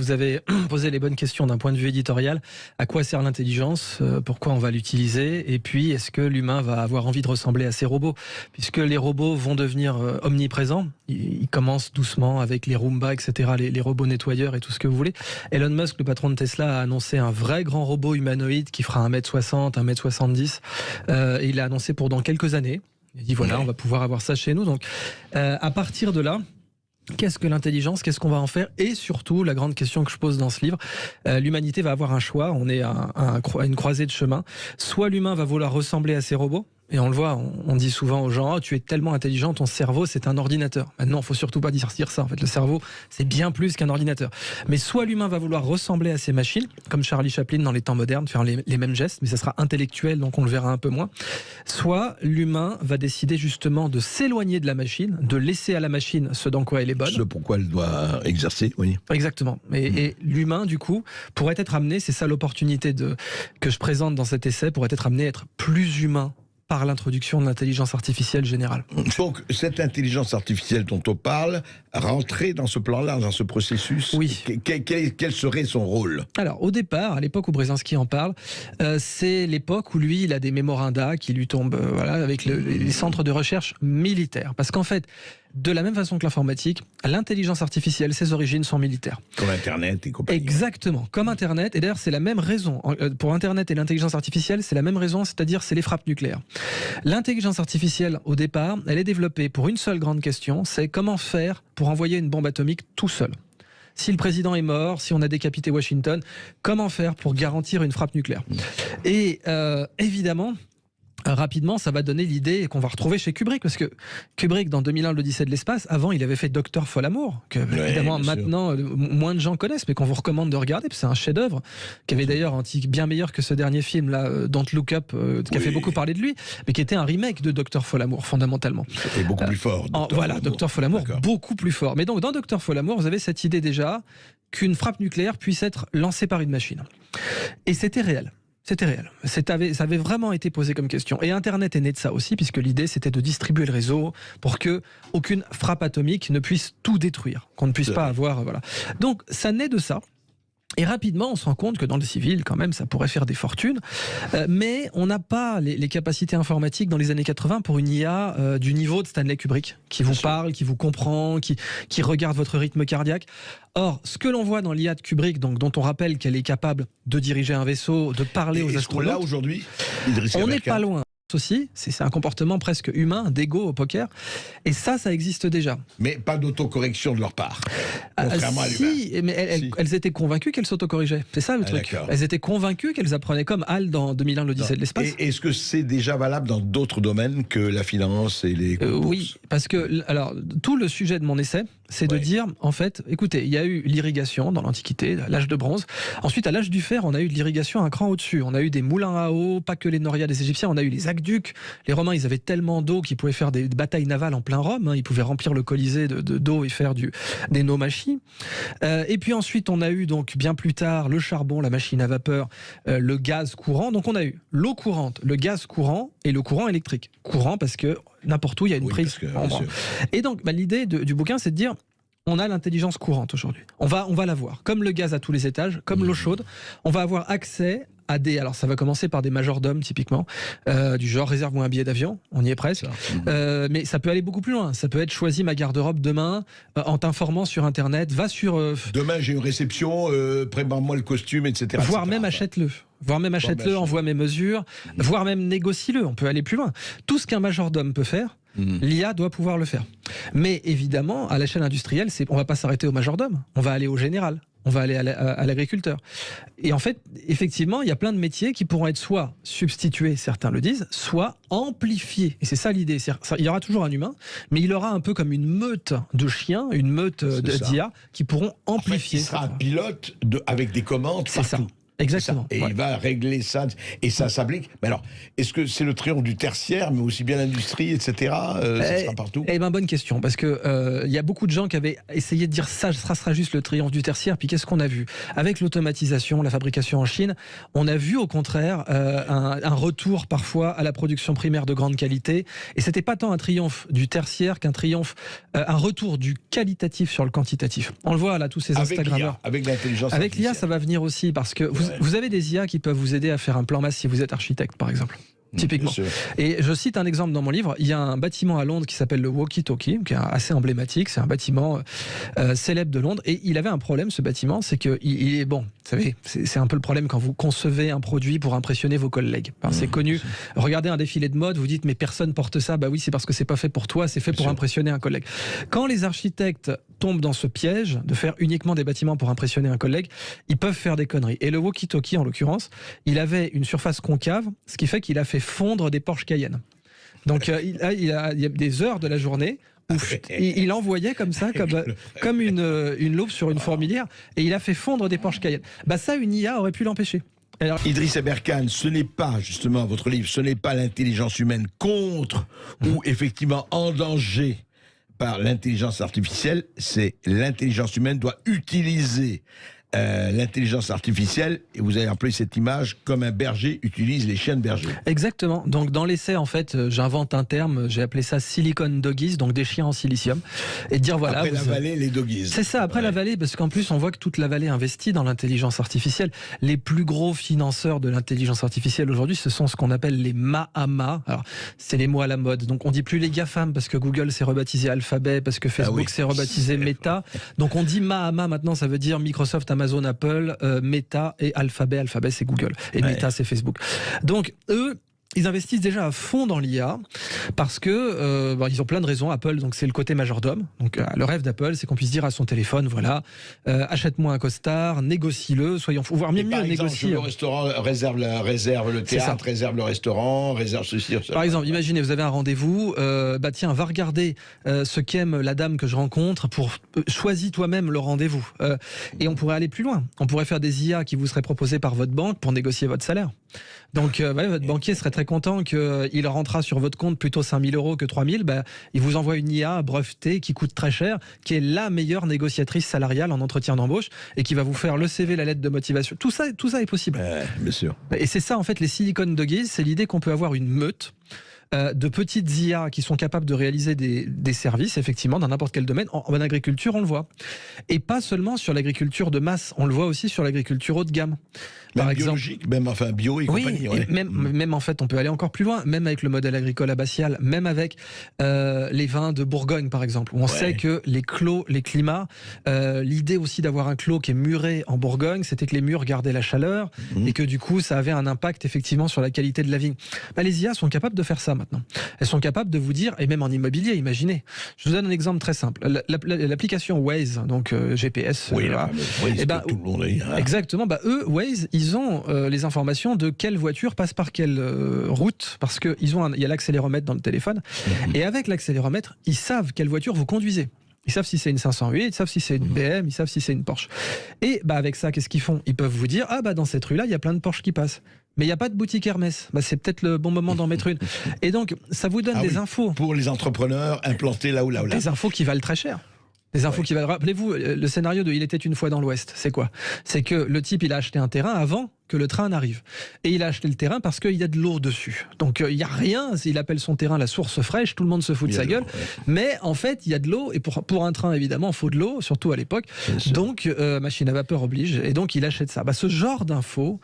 vous avez posé les bonnes questions d'un point de vue éditorial. À quoi sert l'intelligence? Pourquoi on va l'utiliser? Et puis, est-ce que l'humain va avoir envie de ressembler à ces robots? Puisque les robots vont devenir omniprésents. Ils commencent doucement avec les Roomba, etc., les robots nettoyeurs et tout ce que vous voulez. Elon Musk, le patron de Tesla, a annoncé un vrai grand robot humanoïde qui fera 1m60, 1m70. Et il l'a annoncé pour dans quelques années. Il dit voilà, on va pouvoir avoir ça chez nous. Donc, à partir de là, qu'est-ce que l'intelligence? Qu'est-ce qu'on va en faire? Et surtout, la grande question que je pose dans ce livre, l'humanité va avoir un choix. On est à une croisée de chemin. Soit l'humain va vouloir ressembler à ces robots. Et on le voit, on dit souvent aux gens, oh, tu es tellement intelligent, ton cerveau c'est un ordinateur. Maintenant, il faut surtout pas dire ça. En fait, le cerveau, c'est bien plus qu'un ordinateur. Mais soit l'humain va vouloir ressembler à ces machines, comme Charlie Chaplin dans les temps modernes, faire les mêmes gestes, mais ça sera intellectuel, donc on le verra un peu moins. Soit l'humain va décider justement de s'éloigner de la machine, de laisser à la machine ce dans quoi elle est bonne. Ce pourquoi elle doit exercer, oui. Exactement. Et l'humain, du coup, pourrait être amené, c'est ça l'opportunité que je présente dans cet essai, pourrait être amené à être plus humain par l'introduction de l'intelligence artificielle générale. Donc, cette intelligence artificielle dont on parle, rentrer dans ce plan-là, dans ce processus, oui. Quel serait son rôle? Alors, au départ, à l'époque où Brzezinski en parle, c'est l'époque où lui, il a des mémorandas qui lui tombent avec les centres de recherche militaires. Parce qu'en fait, de la même façon que l'informatique, l'intelligence artificielle, ses origines sont militaires. Comme Internet et compagnie. Exactement, comme Internet. Et d'ailleurs, c'est la même raison. Pour Internet et l'intelligence artificielle, c'est la même raison, c'est-à-dire c'est les frappes nucléaires. L'intelligence artificielle, au départ, elle est développée pour une seule grande question, c'est comment faire pour envoyer une bombe atomique tout seul. Si le président est mort, si on a décapité Washington, comment faire pour garantir une frappe nucléaire? Et évidemment, rapidement, ça va donner l'idée qu'on va retrouver chez Kubrick, parce que Kubrick, dans 2001, l'Odyssée de l'espace, avant, il avait fait Docteur Folamour, que évidemment maintenant moins de gens connaissent, mais qu'on vous recommande de regarder, parce que c'est un chef-d'œuvre, qui avait d'ailleurs un titre bien meilleur que ce dernier film là, Don't Look Up, qui a fait beaucoup parler de lui, mais qui était un remake de Docteur Folamour fondamentalement. Et beaucoup plus fort. Voilà, Docteur Folamour, beaucoup plus fort. Mais donc dans Docteur Folamour, vous avez cette idée déjà qu'une frappe nucléaire puisse être lancée par une machine, et c'était réel. C'était réel. Ça avait vraiment été posé comme question. Et Internet est né de ça aussi, puisque l'idée, c'était de distribuer le réseau pour que aucune frappe atomique ne puisse tout détruire, qu'on ne puisse pas avoir... Voilà. Donc, ça naît de ça. Et rapidement, on se rend compte que dans le civil, quand même, ça pourrait faire des fortunes. Mais on n'a pas les capacités informatiques dans les années 80 pour une IA du niveau de Stanley Kubrick, qui vous parle, qui vous comprend, qui regarde votre rythme cardiaque. Or, ce que l'on voit dans l'IA de Kubrick, donc, dont on rappelle qu'elle est capable de diriger un vaisseau, de parler aux astronautes... Là, aujourd'hui, on n'est pas loin. Aussi, c'est un comportement presque humain, d'ego au poker, et ça existe déjà. Mais pas d'autocorrection de leur part, contrairement à l'humain. Si, mais elles étaient convaincues qu'elles s'autocorrigeaient, c'est ça le truc. Elles étaient convaincues qu'elles apprenaient comme Hal dans 2001, l'Odyssée de l'espace. Est-ce que c'est déjà valable dans d'autres domaines que la finance et les oui, parce que tout le sujet de mon essai, c'est de dire, en fait, écoutez, il y a eu l'irrigation dans l'Antiquité, l'âge de bronze. Ensuite, à l'âge du fer, on a eu de l'irrigation un cran au-dessus. On a eu des moulins à eau, pas que les Norias des Égyptiens, on a eu les aqueducs. Les Romains, ils avaient tellement d'eau qu'ils pouvaient faire des batailles navales en plein Rome. Ils pouvaient remplir le Colisée d'eau et faire des naumachis. Et puis ensuite, on a eu donc bien plus tard le charbon, la machine à vapeur, le gaz courant. Donc on a eu l'eau courante, le gaz courant et le courant électrique. Courant parce que n'importe où, il y a une prise. Et donc, l'idée du bouquin, c'est de dire, on a l'intelligence courante aujourd'hui. On va l'avoir. Comme le gaz à tous les étages, comme l'eau chaude, on va avoir accès à alors ça va commencer par des majordomes typiquement, du genre réserve-moi un billet d'avion, on y est presque, mais ça peut aller beaucoup plus loin. Ça peut être choisis ma garde-robe demain, en t'informant sur internet, va sur... Demain j'ai une réception, prépare-moi le costume, etc. Voire même achète-le. Envoie mes mesures, voire même négocie-le, on peut aller plus loin. Tout ce qu'un majordome peut faire, l'IA doit pouvoir le faire. Mais évidemment, à l'échelle industrielle, on ne va pas s'arrêter au majordome, on va aller au général. On va aller à l'agriculteur. Et en fait, effectivement, il y a plein de métiers qui pourront être soit substitués, certains le disent, soit amplifiés. Et c'est ça l'idée. Il y aura toujours un humain, mais il aura un peu comme une meute de chiens, une meute d'IA qui pourront amplifier. En fait, il sera un pilote avec des commandes partout. C'est ça. Exactement. Et il va régler ça, et ça s'applique. Mais alors, est-ce que c'est le triomphe du tertiaire, mais aussi bien l'industrie, etc. Ça sera partout. Eh ben, bonne question, parce que il y a beaucoup de gens qui avaient essayé de dire ça sera juste le triomphe du tertiaire. Puis qu'est-ce qu'on a vu avec l'automatisation, la fabrication en Chine? On a vu au contraire un retour parfois à la production primaire de grande qualité. Et c'était pas tant un triomphe du tertiaire qu'un triomphe, un retour du qualitatif sur le quantitatif. On le voit là, tous ces Instagrammeurs. Avec l'intelligence Avec artificielle. l'IA, ça va venir aussi, parce que vous avez des IA qui peuvent vous aider à faire un plan masse si vous êtes architecte, par exemple. Typiquement. Et je cite un exemple dans mon livre. Il y a un bâtiment à Londres qui s'appelle le Walkie Talkie, qui est assez emblématique. C'est un bâtiment célèbre de Londres. Et il avait un problème, ce bâtiment, c'est que il est bon. Vous savez, c'est un peu le problème quand vous concevez un produit pour impressionner vos collègues. Enfin, c'est connu. Regardez un défilé de mode, vous dites mais personne porte ça. Bah oui, c'est parce que c'est pas fait pour toi, c'est fait pour impressionner un collègue. Quand les architectes tombent dans ce piège de faire uniquement des bâtiments pour impressionner un collègue, ils peuvent faire des conneries. Et le Walkie Talkie, en l'occurrence, il avait une surface concave, ce qui fait qu'il a fait fondre des Porsche Cayenne. Donc il y a des heures de la journée où il envoyait comme ça, comme une loupe sur une fourmilière, et il a fait fondre des Porsche Cayenne. Bah ça, une IA aurait pu l'empêcher. Alors, Idriss Aberkane, ce n'est pas, justement, votre livre, ce n'est pas l'intelligence humaine contre ou effectivement en danger par l'intelligence artificielle, c'est l'intelligence humaine doit utiliser l'intelligence artificielle, et vous avez appelé cette image comme un berger utilise les chiens de berger. Exactement. Donc dans l'essai, en fait, j'invente un terme, j'ai appelé ça Silicon Doggies, donc des chiens en silicium, et dire voilà. Après la vallée, les doggies. C'est ça, après la vallée, parce qu'en plus on voit que toute la vallée investit dans l'intelligence artificielle. Les plus gros financeurs de l'intelligence artificielle aujourd'hui, ce sont ce qu'on appelle les MAHA. Alors c'est les mots à la mode. Donc on dit plus les GAFAM parce que Google s'est rebaptisé Alphabet, parce que Facebook s'est rebaptisé Meta. Donc on dit MAHA maintenant, ça veut dire Microsoft, Amazon, Apple, Meta et Alphabet. Alphabet, c'est Google. Et Meta, c'est Facebook. Donc, eux, ils investissent déjà à fond dans l'IA parce que ils ont plein de raisons. Apple, donc c'est le côté majordome. Donc le rêve d'Apple, c'est qu'on puisse dire à son téléphone, voilà, achète-moi un costard, négocie-le, soyons fous, voire mieux négocier. Le restaurant réserve le théâtre, réserve le restaurant, réserve ceci. Par exemple, imaginez, vous avez un rendez-vous, tiens, va regarder ce qu'aime la dame que je rencontre pour choisis toi-même le rendez-vous. Et on pourrait aller plus loin. On pourrait faire des IA qui vous seraient proposées par votre banque pour négocier votre salaire. Donc, votre banquier serait très content qu'il rentrera sur votre compte plutôt 5 000 euros que 3 000. Il vous envoie une IA brevetée qui coûte très cher, qui est la meilleure négociatrice salariale en entretien d'embauche et qui va vous faire le CV, la lettre de motivation. Tout ça est possible. Bien sûr. Et c'est ça, en fait, les Silicon Doggies, c'est l'idée qu'on peut avoir une meute de petites IA qui sont capables de réaliser des services, effectivement, dans n'importe quel domaine. En agriculture, on le voit. Et pas seulement sur l'agriculture de masse, on le voit aussi sur l'agriculture haut de gamme. Par exemple, biologique, même enfin bio et compagnie. Oui, même en fait, on peut aller encore plus loin, même avec le modèle agricole abbatial, même avec les vins de Bourgogne, par exemple, où on sait que les climats, l'idée aussi d'avoir un clos qui est muré en Bourgogne, c'était que les murs gardaient la chaleur et que du coup, ça avait un impact effectivement sur la qualité de la vigne. Les IA sont capables de faire ça maintenant. Elles sont capables de vous dire, et même en immobilier, imaginez. Je vous donne un exemple très simple. L'application Waze, donc GPS. Oui, tout le monde est. Exactement. Eux, Waze, ils ont les informations de quelle voiture passe par quelle route, parce qu'il y a l'accéléromètre dans le téléphone. Et avec l'accéléromètre, ils savent quelle voiture vous conduisez. Ils savent si c'est une 508, ils savent si c'est une BM, ils savent si c'est une Porsche. Et avec ça, qu'est-ce qu'ils font? Ils peuvent vous dire, dans cette rue-là, il y a plein de Porsche qui passent. Mais il n'y a pas de boutique Hermès. C'est peut-être le bon moment d'en mettre une. Et donc, ça vous donne des infos. Pour les entrepreneurs implantés là ou là. Des infos qui valent très cher. Des infos qui valent... Rappelez-vous, le scénario de Il était une fois dans l'Ouest, c'est quoi? C'est que le type, il a acheté un terrain avant que le train n'arrive. Et il a acheté le terrain parce qu'il y a de l'eau dessus. Donc il n'y a rien, il appelle son terrain la source fraîche, tout le monde se fout de sa gueule. Mais en fait, il y a de l'eau, et pour un train, évidemment, il faut de l'eau, surtout à l'époque. Donc, machine à vapeur oblige, et donc il achète ça. Ce genre d'infos,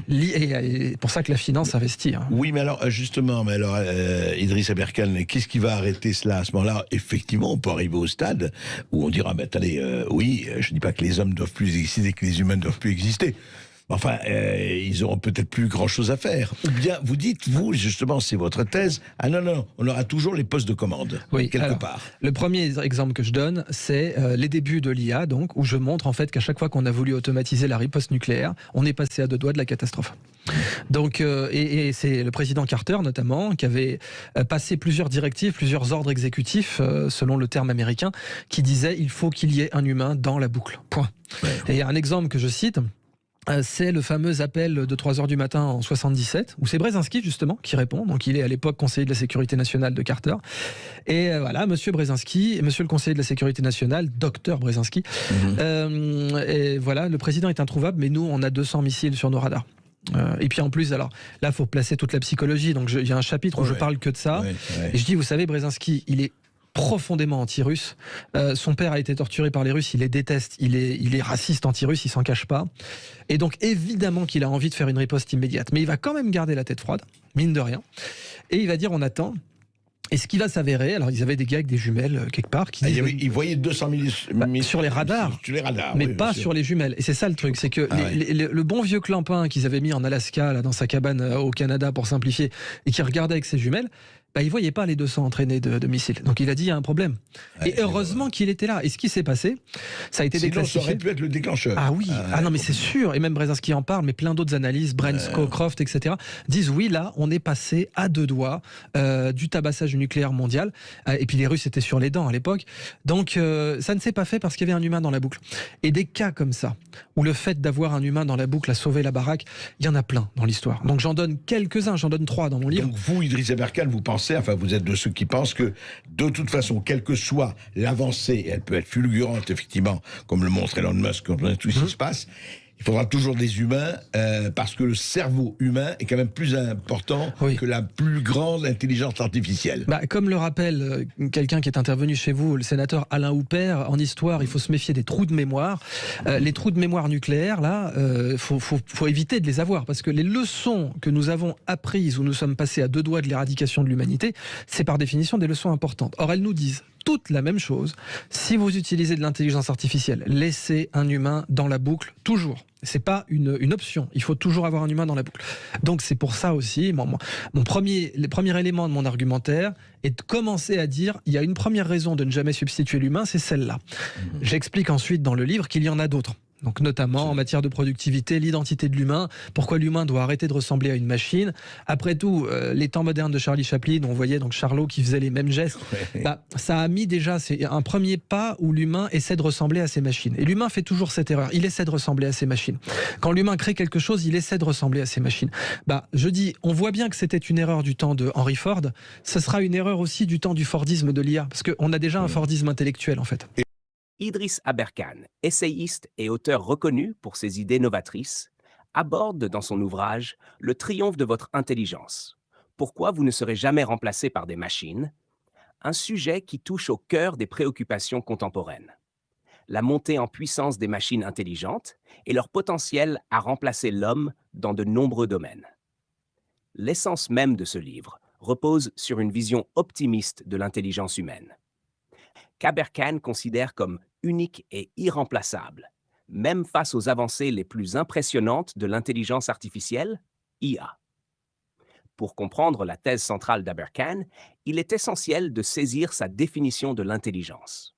et pour ça que la finance investit. Oui, mais alors, justement, Idriss Aberkane, qu'est-ce qui va arrêter cela à ce moment-là? Effectivement, on peut arriver au stade où on dira, attendez, oui, je ne dis pas que les hommes ne doivent plus exister, que les humains ne doivent plus exister. Enfin, ils auront peut-être plus grand-chose à faire. Ou bien, vous dites, vous, justement, c'est votre thèse, non, on aura toujours les postes de commande, quelque part. Le premier exemple que je donne, c'est les débuts de l'IA, donc, où je montre en fait qu'à chaque fois qu'on a voulu automatiser la riposte nucléaire, on est passé à 2 doigts de la catastrophe. Donc, et c'est le président Carter, notamment, qui avait passé plusieurs directives, plusieurs ordres exécutifs, selon le terme américain, qui disaient il faut qu'il y ait un humain dans la boucle. Point. Et un exemple que je cite, C'est le fameux appel de 3 heures du matin en 77, où c'est Brzezinski justement qui répond. Donc il est à l'époque conseiller de la sécurité nationale de Carter. Et voilà, monsieur Brzezinski, monsieur le conseiller de la sécurité nationale, docteur Brzezinski. Et voilà, le président est introuvable, mais nous, on a 200 missiles sur nos radars. Et puis en plus, alors là, il faut placer toute la psychologie. Donc il y a un chapitre où je parle que de ça. Et je dis, vous savez, Brzezinski, il est profondément anti-russe. Son père a été torturé par les Russes, il les déteste, il est raciste anti-russe, il s'en cache pas. Et donc évidemment qu'il a envie de faire une riposte immédiate. Mais il va quand même garder la tête froide, mine de rien. Et il va dire, on attend. Et ce qui va s'avérer, alors ils avaient des gars avec des jumelles quelque part. Qui disaient, ils voyaient 200 000 sur les radars, mais oui, pas sur les jumelles. Et c'est ça le truc, c'est que le bon vieux Clampin qu'ils avaient mis en Alaska, là, dans sa cabane au Canada pour simplifier, et qui regardait avec ses jumelles, il ne voyait pas les 200 entraînés de missiles. Donc il a dit, il y a un problème. Et heureusement qu'il était là. Et ce qui s'est passé, ça a été déclassifié. Ça aurait pu être le déclencheur. Ah oui, non mais c'est sûr. Et même Brzezinski en parle, mais plein d'autres analystes, Brent Scowcroft, etc., disent oui, là, on est passé à 2 doigts du tabassage nucléaire mondial. Et puis les Russes étaient sur les dents à l'époque. Donc ça ne s'est pas fait parce qu'il y avait un humain dans la boucle. Et des cas comme ça, où le fait d'avoir un humain dans la boucle a sauvé la baraque, il y en a plein dans l'histoire. Donc j'en donne quelques-uns, j'en donne 3 dans mon livre. Donc vous, Idriss Aberkane, vous pensez, enfin vous êtes de ceux qui pensent que de toute façon, quelle que soit l'avancée, elle peut être fulgurante effectivement, comme le montre Elon Musk, quand on a tout ce qui se passe, il faudra toujours des humains, parce que le cerveau humain est quand même plus important que la plus grande intelligence artificielle. Comme le rappelle quelqu'un qui est intervenu chez vous, le sénateur Alain Houpert, en histoire, il faut se méfier des trous de mémoire. Les trous de mémoire nucléaires, là, faut éviter de les avoir, parce que les leçons que nous avons apprises, où nous sommes passés à 2 doigts de l'éradication de l'humanité, c'est par définition des leçons importantes. Or, elles nous disent toute la même chose. Si vous utilisez de l'intelligence artificielle, laissez un humain dans la boucle, toujours. C'est pas une option. Il faut toujours avoir un humain dans la boucle. Donc c'est pour ça aussi, le premier élément de mon argumentaire est de commencer à dire, il y a une première raison de ne jamais substituer l'humain, c'est celle-là. J'explique ensuite dans le livre qu'il y en a d'autres. Donc notamment en matière de productivité, l'identité de l'humain, pourquoi l'humain doit arrêter de ressembler à une machine. Après tout, les temps modernes de Charlie Chaplin, on voyait donc Charlot qui faisait les mêmes gestes, ça a mis déjà, c'est un premier pas où l'humain essaie de ressembler à ses machines. Et l'humain fait toujours cette erreur, il essaie de ressembler à ses machines. Quand l'humain crée quelque chose, il essaie de ressembler à ses machines. Je dis, on voit bien que c'était une erreur du temps de Henry Ford, ce sera une erreur aussi du temps du Fordisme de l'IA, parce qu'on a déjà un Fordisme intellectuel en fait. Idriss Aberkane, essayiste et auteur reconnu pour ses idées novatrices, aborde dans son ouvrage Le triomphe de votre intelligence. Pourquoi vous ne serez jamais remplacé par des machines? Un sujet qui touche au cœur des préoccupations contemporaines. La montée en puissance des machines intelligentes et leur potentiel à remplacer l'homme dans de nombreux domaines. L'essence même de ce livre repose sur une vision optimiste de l'intelligence humaine, qu'Aberkane considère comme unique et irremplaçable, même face aux avancées les plus impressionnantes de l'intelligence artificielle, IA. Pour comprendre la thèse centrale d'Aberkane, il est essentiel de saisir sa définition de l'intelligence.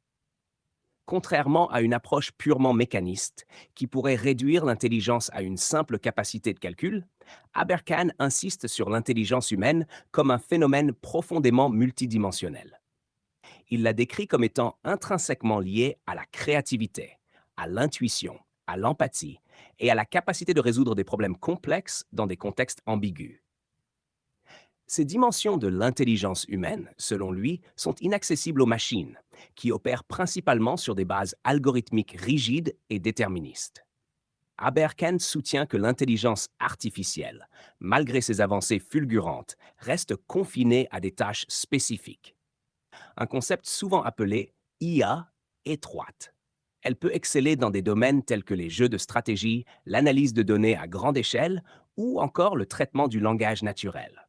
Contrairement à une approche purement mécaniste, qui pourrait réduire l'intelligence à une simple capacité de calcul, Aberkane insiste sur l'intelligence humaine comme un phénomène profondément multidimensionnel. Il la décrit comme étant intrinsèquement liée à la créativité, à l'intuition, à l'empathie et à la capacité de résoudre des problèmes complexes dans des contextes ambigus. Ces dimensions de l'intelligence humaine, selon lui, sont inaccessibles aux machines, qui opèrent principalement sur des bases algorithmiques rigides et déterministes. Aberkane soutient que l'intelligence artificielle, malgré ses avancées fulgurantes, reste confinée à des tâches spécifiques. Un concept souvent appelé IA étroite. Elle peut exceller dans des domaines tels que les jeux de stratégie, l'analyse de données à grande échelle ou encore le traitement du langage naturel.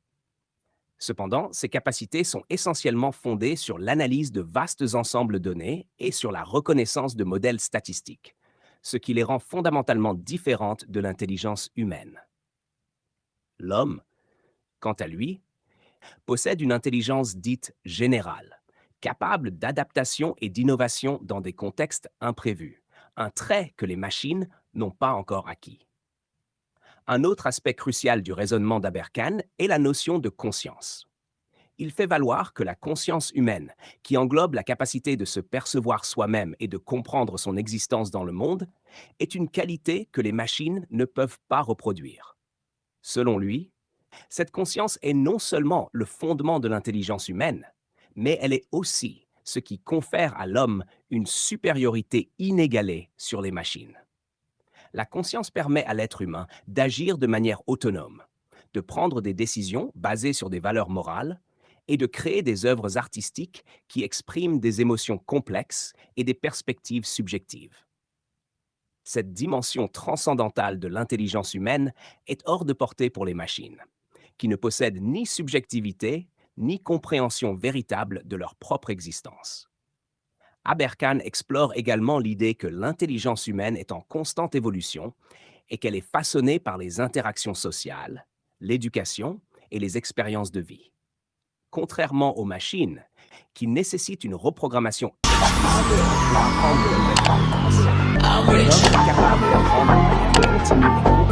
Cependant, ces capacités sont essentiellement fondées sur l'analyse de vastes ensembles de données et sur la reconnaissance de modèles statistiques, ce qui les rend fondamentalement différentes de l'intelligence humaine. L'homme, quant à lui, possède une intelligence dite générale, capable d'adaptation et d'innovation dans des contextes imprévus, un trait que les machines n'ont pas encore acquis. Un autre aspect crucial du raisonnement d'Aberkane est la notion de conscience. Il fait valoir que la conscience humaine, qui englobe la capacité de se percevoir soi-même et de comprendre son existence dans le monde, est une qualité que les machines ne peuvent pas reproduire. Selon lui, cette conscience est non seulement le fondement de l'intelligence humaine, mais elle est aussi ce qui confère à l'homme une supériorité inégalée sur les machines. La conscience permet à l'être humain d'agir de manière autonome, de prendre des décisions basées sur des valeurs morales et de créer des œuvres artistiques qui expriment des émotions complexes et des perspectives subjectives. Cette dimension transcendantale de l'intelligence humaine est hors de portée pour les machines, qui ne possèdent ni subjectivité ni compréhension véritable de leur propre existence. Aberkan explore également l'idée que l'intelligence humaine est en constante évolution et qu'elle est façonnée par les interactions sociales, l'éducation et les expériences de vie. Contrairement aux machines, qui nécessitent une reprogrammation explicite pour apprendre de nouvelles compétences, l'homme est capable d'apprendre de manière continue et